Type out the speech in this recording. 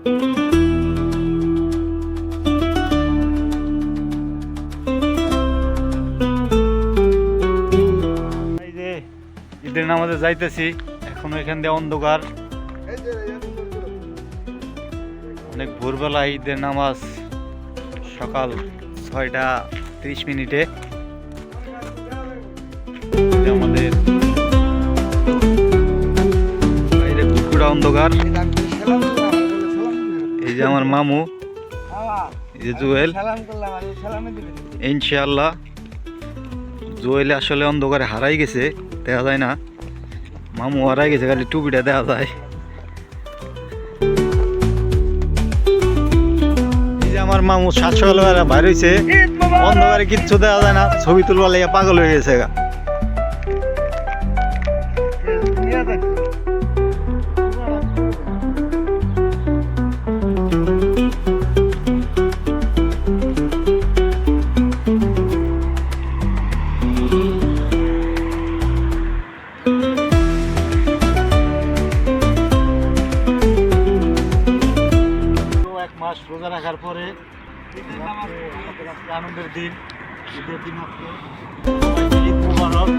ঈদের নামাজে যাইতেছি, এখনো এখান দিয়ে অন্ধকার, অনেক ভোরবেলা ঈদের নামাজ, সকাল 6:30 আমাদের বাইরে কুকুরা অন্ধকার। এই যে আমার মামু, এই যে জুয়েল, ইনশাআল্লাহ জুয়েল আসলে অন্ধকারে হারাই গেছে, দেখা যায় না। মামু হারাই গেছে, খালি টুপিটা দেখা যায়। এই যে আমার মামু 7 সকালবেলা বাইর হয়েছে, অন্ধকারে কিচ্ছু দেখা যায় না, ছবি তুলবার লেগে পাগল হয়ে গেছে। মাস রোজা রাখার পরে আনন্দের দিন, ঈদের দিন, ঈদ মুবারক।